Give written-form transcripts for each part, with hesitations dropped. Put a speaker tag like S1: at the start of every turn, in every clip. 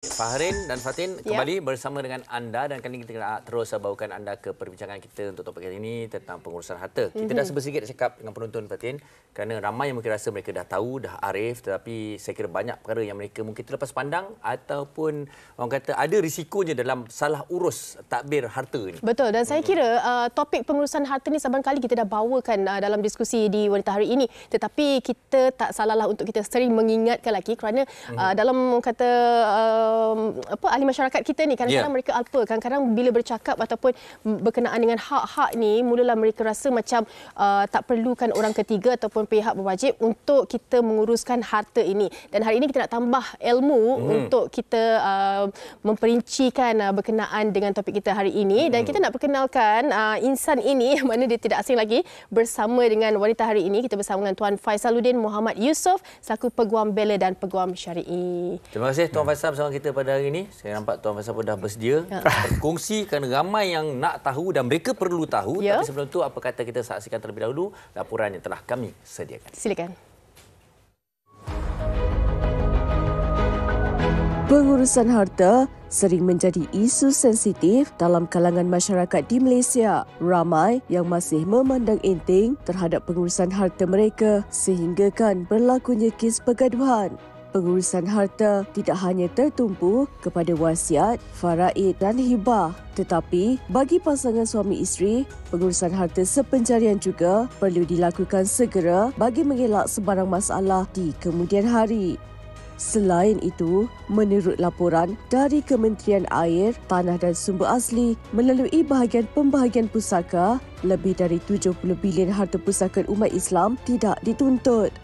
S1: Fahrin dan Fatin kembali bersama dengan anda dan kali ini kita nak terus bawakan anda ke perbincangan kita untuk topik kali ini tentang pengurusan harta. Kita dah sedikit cakap dengan penonton Fatin kerana ramai yang mungkin rasa mereka dah tahu, dah arif, tetapi saya kira banyak perkara yang mereka mungkin terlepas pandang ataupun orang kata ada risikonya dalam salah urus tadbir harta ini.
S2: Betul, dan saya kira topik pengurusan harta ni saban kali kita dah bawakan dalam diskusi di Wanita Hari ini, tetapi kita tak salahlah untuk kita sering mengingatkan lagi kerana dalam kata ahli masyarakat kita ni kadang-kadang mereka alpa, kadang-kadang bila bercakap ataupun berkenaan dengan hak-hak ni mulalah mereka rasa macam tak perlukan orang ketiga ataupun pihak berwajib untuk kita menguruskan harta ini. Dan hari ini kita nak tambah ilmu untuk kita memperincikan berkenaan dengan topik kita hari ini, dan kita nak perkenalkan insan ini yang mana dia tidak asing lagi bersama dengan Wanita Hari ini. Kita bersama dengan Tuan Faisaluddin Muhammad Yusof selaku Peguam Bela dan Peguam Syari'i.
S1: Terima kasih Tuan Faisal bersama kita pada hari ini. Saya nampak Tuan Faisal pun dah bersedia berkongsi kerana ramai yang nak tahu dan mereka perlu tahu. Tapi sebelum itu apa kata kita saksikan terlebih dahulu laporan yang telah kami sediakan.
S2: Silakan.
S3: Pengurusan harta sering menjadi isu sensitif dalam kalangan masyarakat di Malaysia. Ramai yang masih memandang enteng terhadap pengurusan harta mereka sehinggakan berlakunya kes pergaduhan. Pengurusan harta tidak hanya tertumpu kepada wasiat, faraid dan hibah, tetapi bagi pasangan suami isteri, pengurusan harta sepencarian juga perlu dilakukan segera bagi mengelak sebarang masalah di kemudian hari. Selain itu, menurut laporan dari Kementerian Air, Tanah dan Sumber Asli melalui bahagian pembahagian pusaka, lebih dari 70 bilion harta pusaka umat Islam tidak dituntut.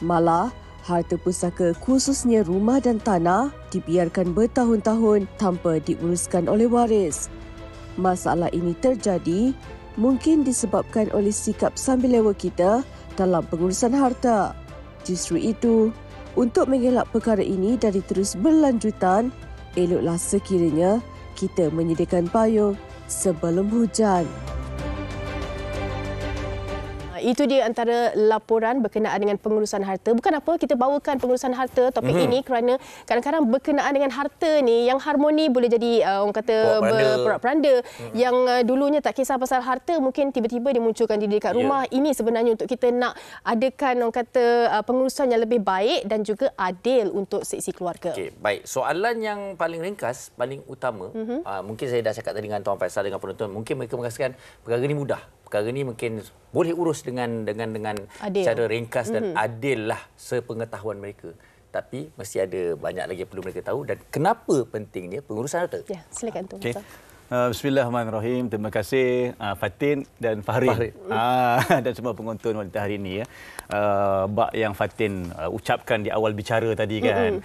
S3: Malah, harta pusaka khususnya rumah dan tanah dibiarkan bertahun-tahun tanpa diuruskan oleh waris. Masalah ini terjadi mungkin disebabkan oleh sikap sambil lewa kita dalam pengurusan harta. Justru itu, untuk mengelak perkara ini dari terus berlanjutan, eloklah sekiranya kita menyediakan payung sebelum hujan.
S2: Itu dia antara laporan berkenaan dengan pengurusan harta. Bukan apa kita bawakan pengurusan harta topik ini kerana kadang-kadang berkenaan dengan harta ni yang harmoni boleh jadi orang kata porak-peranda. Yang dulunya tak kisah pasal harta mungkin tiba-tiba dia munculkan diri dekat rumah. Ini sebenarnya untuk kita nak adakan orang kata pengurusan yang lebih baik dan juga adil untuk seisi keluarga.
S1: Okey, baik. Soalan yang paling ringkas, paling utama, mungkin saya dah cakap tadi dengan Tuan Faisal dengan penonton, mungkin mereka merasakan perkara ini mudah. Perkara ini mungkin boleh urus dengan cara ringkas dan adil lah sepengetahuan mereka. Tapi mesti ada banyak lagi yang perlu mereka tahu dan kenapa pentingnya pengurusan harta.
S2: Ya, silakan Tuan.
S4: Okay. Bismillahirrahmanirrahim. Terima kasih Fatin dan Fahrin. Dan semua penonton Wanita Hari ini. Bak yang Fatin ucapkan di awal bicara tadi kan,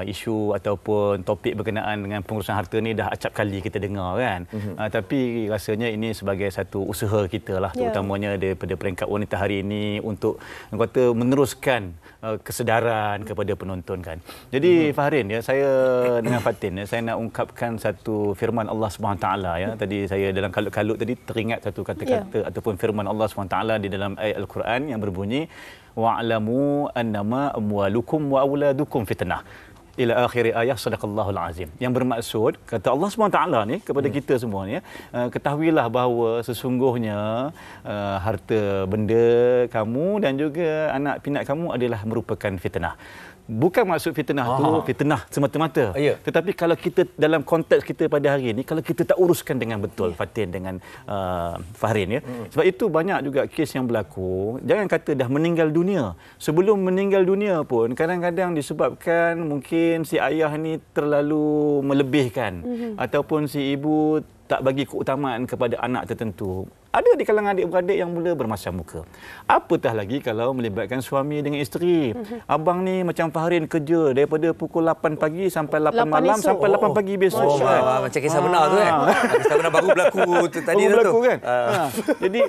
S4: isu ataupun topik berkenaan dengan pengurusan harta ni dah acap kali kita dengar kan. Tapi rasanya ini sebagai satu usaha kita lah, terutamanya daripada peringkat Wanita Hari ini untuk kata meneruskan kesedaran kepada penonton kan. Jadi Fahrin ya, saya dengan Fatin ya, saya nak ungkapkan satu firman Allah Subhanahu Taala ya. Tadi saya dalam kalut-kalut tadi teringat satu kata-kata ataupun firman Allah Subhanahu Taala di dalam ayat Al-Quran yang berbunyi wa'lamu annama amwalukum wa auladukum fitnah. Ila akhir ayat sadaqallahul azim. Yang bermaksud kata Allah SWT ni kepada kita semua ni, ketahuilah bahawa sesungguhnya harta benda kamu dan juga anak pinak kamu adalah merupakan fitnah. Bukan maksud fitnah tu fitnah semata-mata. Tetapi kalau kita dalam konteks kita pada hari ini, kalau kita tak uruskan dengan betul Fatin dengan Fahrin ya. Sebab itu banyak juga kes yang berlaku. Jangan kata dah meninggal dunia. Sebelum meninggal dunia pun kadang-kadang disebabkan mungkin si ayah ni terlalu melebihkan ataupun si ibu tak bagi keutamaan kepada anak tertentu. Ada di kalangan adik-beradik yang mula bermasam muka. Apatah lagi kalau melibatkan suami dengan isteri. Abang ni macam Fahrin kerja daripada pukul 8 pagi sampai 8 malam esok. Sampai 8 pagi besok.
S1: Macam kisah benar tu kan. Kisah benar baru berlaku tadi tu.
S4: Kan? Jadi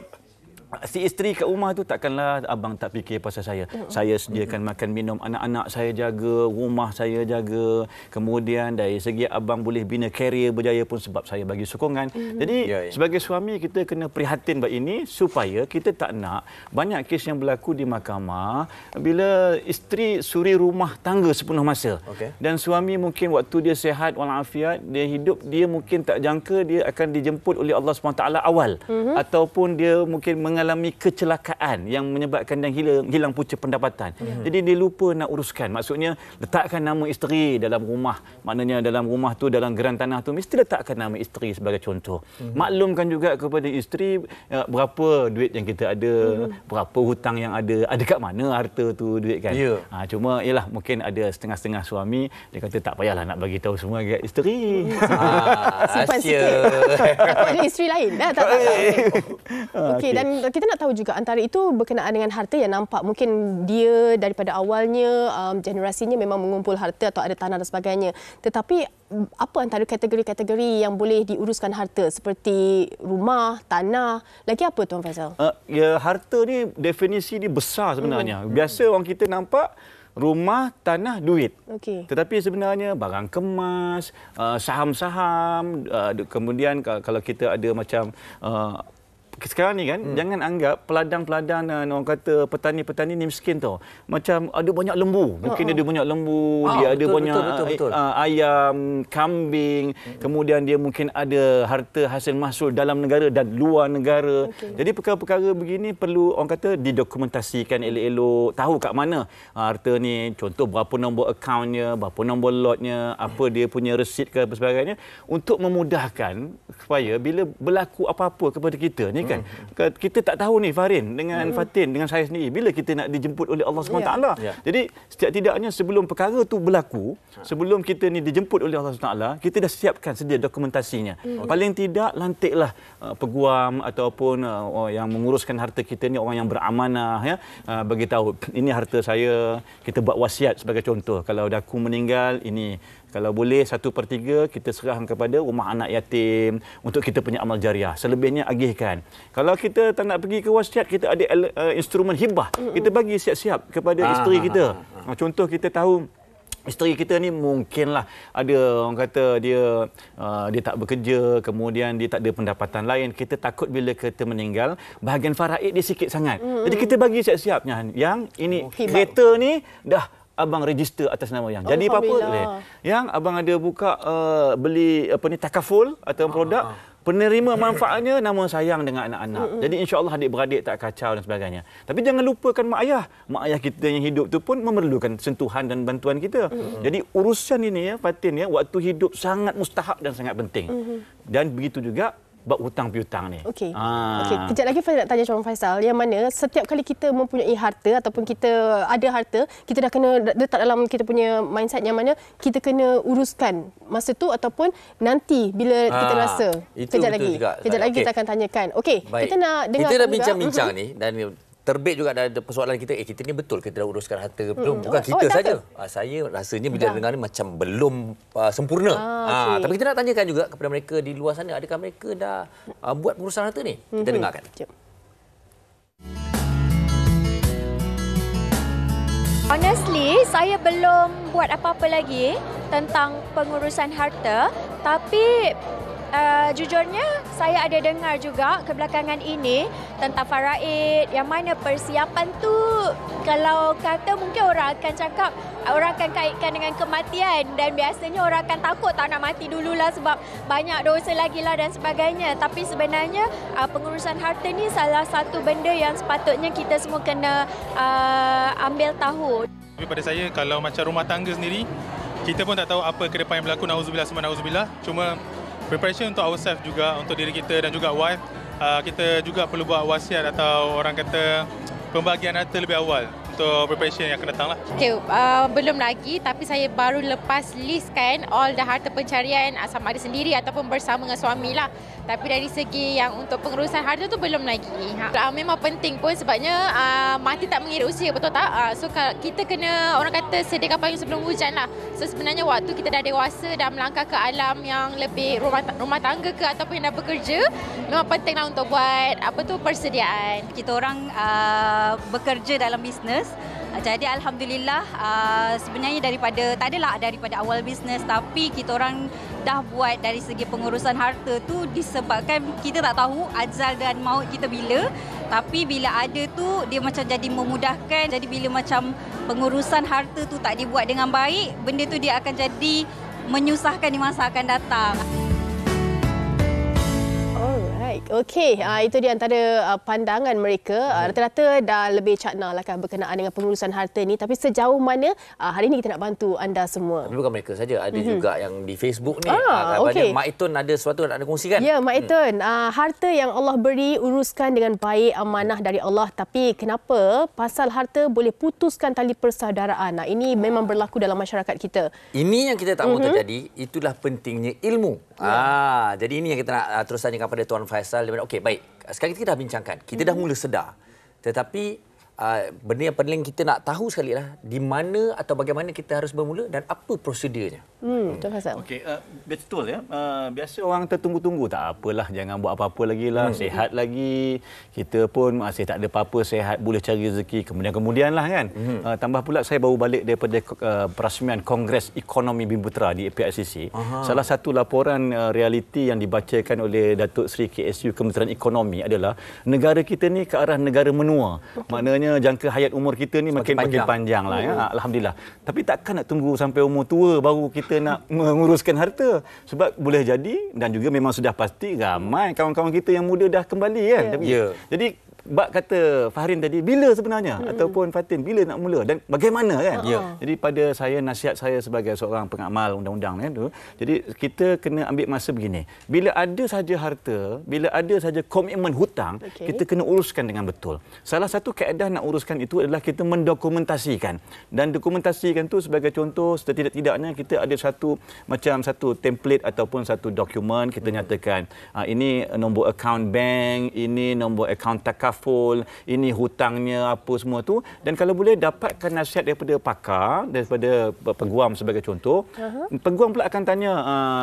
S4: Si isteri kat rumah tu takkanlah abang tak fikir pasal saya. Saya sediakan makan minum, anak-anak saya jaga, rumah saya jaga. Kemudian dari segi abang boleh bina karier berjaya pun sebab saya bagi sokongan. Jadi sebagai suami kita kena prihatin bab ini supaya kita tak nak banyak kes yang berlaku di mahkamah bila isteri suri rumah tangga sepenuh masa. Dan suami mungkin waktu dia sihat walafiat, dia hidup, dia mungkin tak jangka dia akan dijemput oleh Allah SWT awal ataupun dia mungkin mengalami kecelakaan yang menyebabkan dia hilang punca pendapatan. Jadi dia lupa nak uruskan. Maksudnya letakkan nama isteri dalam rumah. Maknanya dalam rumah tu, dalam geran tanah tu mesti letakkan nama isteri sebagai contoh. Maklumkan juga kepada isteri berapa duit yang kita ada, berapa hutang yang ada kat mana harta tu duit kan. Cuma ialah mungkin ada setengah-setengah suami dia kata tak payahlah nak bagi tahu semua dekat isteri.
S2: Simpan sikit. Takut ada isteri lain. Tak. Okey, dan kita nak tahu juga antara itu berkenaan dengan harta yang nampak mungkin dia daripada awalnya generasinya memang mengumpul harta atau ada tanah dan sebagainya. Tetapi apa antara kategori-kategori yang boleh diuruskan harta seperti rumah, tanah, lagi apa Tuan Faizal?
S4: Harta ni definisi dia besar sebenarnya. Biasa orang kita nampak rumah, tanah, duit. Tetapi sebenarnya barang kemas, saham-saham, kemudian kalau kita ada macam sekarang ni kan, jangan anggap peladang-peladang orang kata petani-petani ni miskin tau. Macam ada banyak lembu. Mungkin dia ada banyak lembu, dia ada banyak ayam, kambing. Kemudian dia mungkin ada harta hasil mahsul dalam negara dan luar negara. Jadi perkara-perkara begini perlu orang kata didokumentasikan elok-elok. Tahu kat mana harta ni, contoh berapa nombor akaunnya, berapa nombor lotnya, apa dia punya resit ke apa sebagainya. Untuk memudahkan supaya bila berlaku apa-apa kepada kita ni kan, kita tak tahu ni Farin dengan Fatin dengan saya sendiri bila kita nak dijemput oleh Allah SWT. Jadi setidak-tidaknya sebelum perkara tu berlaku, sebelum kita ni dijemput oleh Allah SWT, kita dah siapkan sedia dokumentasinya. Paling tidak lantiklah peguam ataupun yang menguruskan harta kita ni orang yang beramanah ya, bagi tahu ini harta saya, kita buat wasiat sebagai contoh. Kalau dah aku meninggal ini, kalau boleh 1/3 kita serahkan kepada rumah anak yatim untuk kita punya amal jariah. Selebihnya agihkan. Kalau kita tak nak pergi ke wasiat, kita ada instrumen hibah. Kita bagi siap-siap kepada isteri kita. Contoh kita tahu isteri kita ni mungkinlah ada orang kata dia tak bekerja, kemudian dia tak ada pendapatan lain. Kita takut bila kita meninggal, bahagian faraid dia sikit sangat. Jadi kita bagi siap-siapnya. Yang ini kereta ni dah abang register atas nama yang. Jadi apa-apa yang abang ada buka beli takaful atau produk, penerima manfaatnya nama sayang dengan anak-anak. Jadi insya-Allah adik-beradik tak kacau dan sebagainya. Tapi jangan lupakan mak ayah. Mak ayah kita yang hidup tu pun memerlukan sentuhan dan bantuan kita. Jadi urusan ini ya Fatin ya, waktu hidup sangat mustahak dan sangat penting. Dan begitu juga bab hutang piutang ni.
S2: Okey. Kejap lagi saya nak tanya Tuan Faizal, yang mana setiap kali kita mempunyai harta ataupun kita ada harta, kita dah kena letak dalam kita punya mindset yang mana kita kena uruskan masa tu ataupun nanti bila kita rasa. Kejap lagi kita akan tanyakan. Okey, kita nak dengar.
S1: Kita dah bincang-bincang ni dan terbit juga ada persoalan kita, kita ni betul kita dah uruskan harta ke belum? Bukan kita saja. Saya rasanya bila dengar ni macam belum sempurna. Tapi kita nak tanyakan juga kepada mereka di luar sana, adakah mereka dah buat pengurusan harta ni? Kita dengarkan.
S5: Honestly, saya belum buat apa-apa lagi tentang pengurusan harta, tapi jujurnya saya ada dengar juga kebelakangan ini tentang faraid yang mana persiapan tu kalau kata mungkin orang akan cakap, orang akan kaitkan dengan kematian dan biasanya orang akan takut tak nak mati dululah sebab banyak dosa lagi lah dan sebagainya. Tapi sebenarnya pengurusan harta ni salah satu benda yang sepatutnya kita semua kena ambil tahu.
S6: Pada saya kalau macam rumah tangga sendiri, kita pun tak tahu apa ke depan yang berlaku, na'udzubillah summa na'udzubillah. Cuma preparation untuk ourselves juga, untuk diri kita dan juga wife, kita juga perlu buat wasiat atau orang kata pembagian harta lebih awal. untuk preparation yang akan datang lah.
S7: Okay, belum lagi, tapi saya baru lepas listkan all the harta pencarian sama ada sendiri ataupun bersama dengan suami lah. Tapi dari segi yang untuk pengurusan harta tu belum lagi. Memang penting pun sebabnya mati tak mengira usia, betul tak? So kita kena, orang kata, sediakan payung sebelum hujan lah. So sebenarnya waktu kita dah dewasa, dah melangkah ke alam yang lebih rumah tangga ke ataupun yang dah bekerja, memang pentinglah untuk buat persediaan.
S8: Kita orang bekerja dalam bisnes. Jadi alhamdulillah sebenarnya daripada awal bisnes, tapi kita orang dah buat dari segi pengurusan harta tu disebabkan kita tak tahu ajal dan maut kita bila, tapi bila ada tu dia macam jadi memudahkan. Jadi bila macam pengurusan harta tu tak dibuat dengan baik, benda tu dia akan jadi menyusahkan di masa akan datang.
S2: Alright, okey. Itu di antara pandangan mereka. Rata-rata dah lebih cakna lah kan berkenaan dengan pengurusan harta ni. Tapi sejauh mana hari ini kita nak bantu anda semua.
S1: Tapi bukan mereka saja, ada juga yang di Facebook ni.
S2: Okey.
S1: Mak Itun ada sesuatu nak kongsikan.
S2: Ya, Mak Itun. Harta yang Allah beri, uruskan dengan baik, amanah dari Allah. Tapi kenapa pasal harta boleh putuskan tali persaudaraan? Ini memang berlaku dalam masyarakat kita.
S1: Ini yang kita tak mahu terjadi. Itulah pentingnya ilmu. Jadi ini yang kita nak terus tanyakan pada Tuan Faisal. Okey, baik. Sekarang kita dah bincangkan. Kita dah mula sedar. Tetapi benda yang paling kita nak tahu sekali lah, di mana atau bagaimana kita harus bermula dan apa prosedurnya.
S2: Tuan Faisal.
S4: Okey, betul ya. Biasa orang tertunggu-tunggu, tak apalah, jangan buat apa-apa lagi lah, sihat lagi. Kita pun masih tak ada apa-apa, sihat, boleh cari rezeki kemudian lah kan. Tambah pula saya baru balik daripada perasmian Kongres Ekonomi Bumiputera di PICC. Salah satu laporan realiti yang dibacakan oleh Datuk Seri KSU Kementerian Ekonomi adalah negara kita ni ke arah negara menua. Maknanya jangka hayat umur kita ni makin panjang lah ya. Alhamdulillah. Tapi takkan nak tunggu sampai umur tua baru kita nak menguruskan harta. Sebab boleh jadi dan juga memang sudah pasti ramai kawan-kawan kita yang muda dah kembali kan. Jadi bak kata Fahrin tadi, bila sebenarnya ataupun Fatin, bila nak mula dan bagaimana kan? Jadi pada saya, nasihat saya sebagai seorang pengamal undang-undang tu, jadi kita kena ambil masa begini. Bila ada saja harta, bila ada saja komitmen hutang, kita kena uruskan dengan betul. Salah satu kaedah nak uruskan itu adalah kita mendokumentasikan. Dan dokumentasikan tu sebagai contoh, setidak-tidaknya kita ada satu template ataupun satu dokumen, kita nyatakan ini nombor akaun bank, ini nombor akaun takaful, ini hutangnya apa semua tu, dan kalau boleh dapatkan nasihat daripada pakar, daripada peguam sebagai contoh. Peguam pula akan tanya,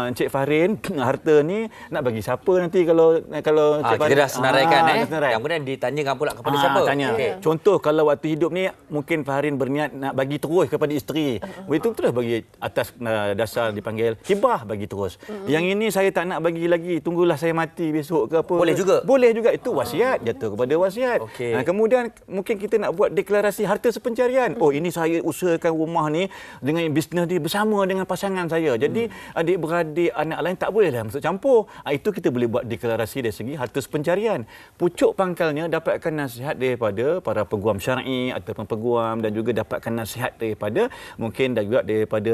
S4: Encik Fahrin, harta ni nak bagi siapa nanti kalau Encik Fahrin,
S1: kita dah senaraikan yang kemudian ditanyakan pula kepada siapa.
S4: Tanya. Contoh kalau waktu hidup ni mungkin Fahrin berniat nak bagi terus kepada isteri. Itu terus bagi atas dasar dipanggil hibah, bagi terus. Yang ini saya tak nak bagi lagi, tunggulah saya mati besok ke apa. Boleh juga itu wasiat, jatuh kepada wasiat. Kemudian mungkin kita nak buat deklarasi harta sepencarian. Oh, ini saya usahakan rumah ni dengan bisnes ni bersama dengan pasangan saya. Jadi adik-beradik, anak lain tak bolehlah masuk campur. Itu kita boleh buat deklarasi dari segi harta sepencarian. Pucuk pangkalnya dapatkan nasihat daripada para peguam syar'i ataupun peguam, dan juga dapatkan nasihat daripada mungkin dan juga daripada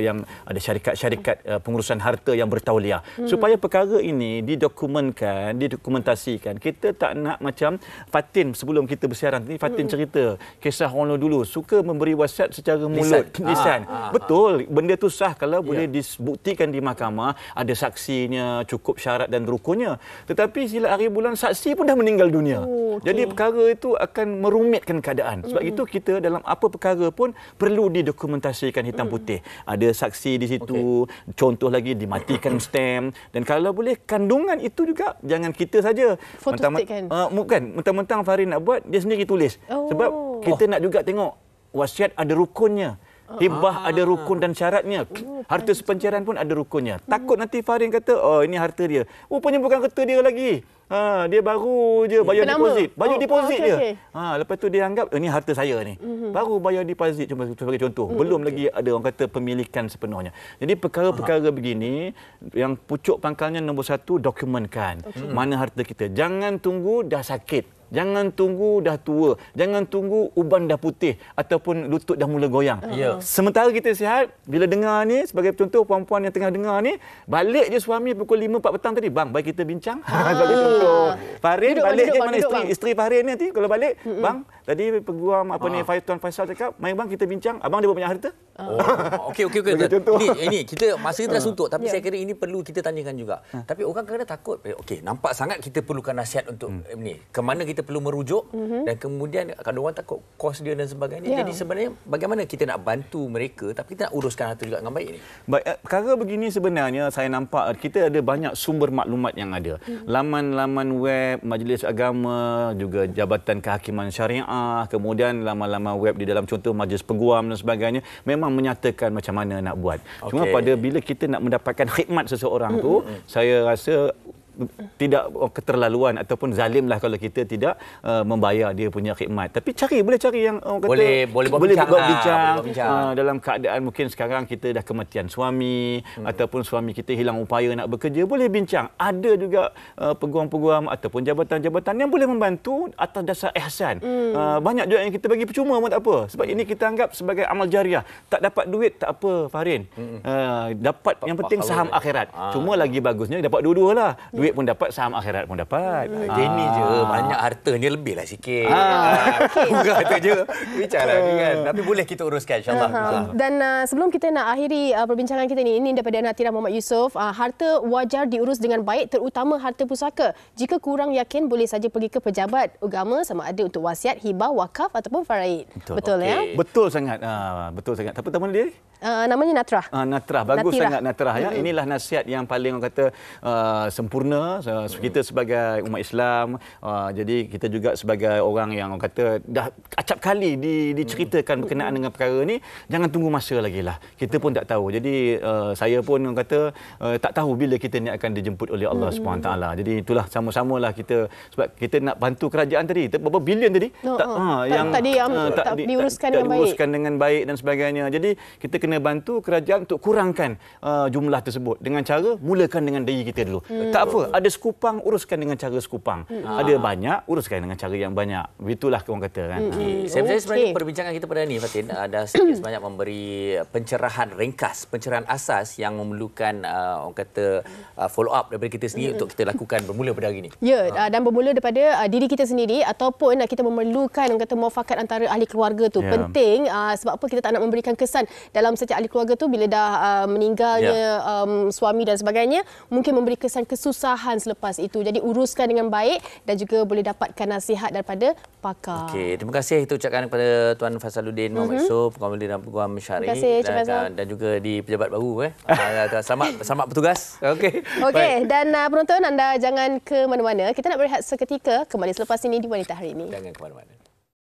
S4: yang ada syarikat-syarikat pengurusan harta yang bertauliah. Supaya perkara ini didokumentasikan. Kita tak nak macam Fatin sebelum kita bersiaran ni, Fatin cerita kisah orang dulu suka memberi wasiat secara mulut, lisan. Betul, benda tu sah kalau boleh dibuktikan di mahkamah, ada saksinya, cukup syarat dan rukunnya. Tetapi sila hari bulan saksi pun dah meninggal dunia. Jadi perkara itu akan merumitkan keadaan. Sebab itu kita dalam apa perkara pun perlu didokumentasikan hitam putih. Ada saksi di situ, contoh lagi dimatikan stamp, dan kalau boleh kandungan itu juga jangan kita saja mentang-mentang Fahrin nak buat, dia sendiri tulis. Sebab kita nak juga tengok wasiat ada rukunnya. Hibah ada rukun dan syaratnya. Harta sepencarian pun ada rukunnya. Takut nanti Fahrin kata, oh ini harta dia. Rupanya bukan harta dia lagi. Dia baru je bayar deposit. Bayar deposit dia. Lepas tu dia anggap ini harta saya ni. Baru bayar deposit sebagai contoh. Belum lagi ada orang kata pemilikan sepenuhnya. Jadi perkara-perkara begini yang pucuk pangkalnya nombor satu, dokumenkan mana harta kita. Jangan tunggu dah sakit Jangan tunggu dah tua. Jangan tunggu uban dah putih ataupun lutut dah mula goyang. Sementara kita sihat, bila dengar ni, sebagai contoh puan-puan yang tengah dengar ni, balik je suami pukul 5-4 petang tadi, bang, bagi kita bincang. Sebagai contoh. Farin, balik je mana isteri Farin ni nanti kalau balik, bang, tadi peguam Tuan Faisal cakap, mari bang kita bincang, abang dia banyak harta.
S1: Okey. Ini kita masa kita dah suntuk, tapi saya kira ini perlu kita tanyakan juga. Tapi orang kadang takut, okey, nampak sangat kita perlukan nasihat untuk ni. Ke mana kita perlu merujuk dan kemudian kalau orang takut kos dia dan sebagainya. Jadi sebenarnya bagaimana kita nak bantu mereka tapi kita nak uruskan harta juga dengan baik ni?
S4: Baik, perkara begini sebenarnya saya nampak kita ada banyak sumber maklumat yang ada. Laman-laman web Majlis Agama, juga Jabatan Kehakiman Syariah, kemudian laman-laman web di dalam contoh Majlis Peguam dan sebagainya memang menyatakan macam mana nak buat. Cuma pada bila kita nak mendapatkan khidmat seseorang tu, saya rasa tidak keterlaluan ataupun zalimlah kalau kita tidak membayar dia punya khidmat. Tapi boleh cari yang kata boleh buat bincang dalam keadaan mungkin sekarang kita dah kematian suami ataupun suami kita hilang upaya nak bekerja, boleh bincang. Ada juga peguam-peguam ataupun jabatan-jabatan yang boleh membantu atas dasar ihsan. Banyak juga yang kita bagi percuma pun tak apa. Sebab ini kita anggap sebagai amal jariah. Tak dapat duit tak apa Farin. Dapat yang penting saham akhirat. Cuma lagi bagusnya dapat dua-dualah. Duit pun dapat, saham akhirat pun dapat.
S1: Gini je, banyak hartanya lebihlah sikit. Bukan harta je. Bicarlah ni kan. Tapi boleh kita uruskan insya-Allah.
S2: Dan sebelum kita nak akhiri perbincangan kita ini daripada Natira Muhammad Yusof, harta wajar diurus dengan baik, terutama harta pusaka. Jika kurang yakin boleh saja pergi ke pejabat agama sama ada untuk wasiat, hibah, wakaf ataupun faraid. Betul ya?
S4: Betul sangat. Betul sangat. Apa nama dia?
S2: Namanya Natrah.
S4: Natrah. Bagus sangat Natrah ya. Inilah nasihat yang paling orang kata sempurna. Kita sebagai umat Islam, jadi kita juga sebagai orang yang orang kata dah acap kali diceritakan berkenaan dengan perkara ni, jangan tunggu masa lagi lah. Kita pun tak tahu. Jadi saya pun orang kata tak tahu bila kita ni akan dijemput oleh Allah SWT. Jadi itulah sama-samalah kita, sebab kita nak bantu kerajaan tadi. Berapa bilion tadi? Tak diuruskan dengan baik dan sebagainya. Jadi kita kena bantu kerajaan untuk kurangkan jumlah tersebut dengan cara mulakan dengan diri kita dulu. Tak apa, ada sekupang, uruskan dengan cara sekupang. Ada banyak, uruskan dengan cara yang banyak. Begitulah orang kata kan.
S1: Saya sebenarnya perbincangan kita pada ni Fatin ada sedikit sebanyak memberi pencerahan ringkas, pencerahan asas yang memerlukan orang kata follow up daripada kita sendiri untuk kita lakukan bermula pada hari ini.
S2: Ya, dan bermula daripada diri kita sendiri ataupun kita memerlukan orang kata muafakat antara ahli keluarga tu. Penting sebab apa kita tak nak memberikan kesan dalam setiap ahli keluarga tu bila dah meninggalnya suami dan sebagainya, mungkin memberi kesan kesusahan selepas itu. Jadi uruskan dengan baik dan juga boleh dapatkan nasihat daripada pakar.
S1: Okey, terima kasih kita ucapkan kepada Tuan Faisaluddin Muhammad Yusof, Pengamal dan Peguam Syar'i dan juga di pejabat baru selamat bertugas. Okey.
S2: Dan penonton anda jangan ke mana-mana. Kita nak berehat seketika, kembali selepas ini di Wanita Hari Ini.
S1: Jangan ke mana-mana.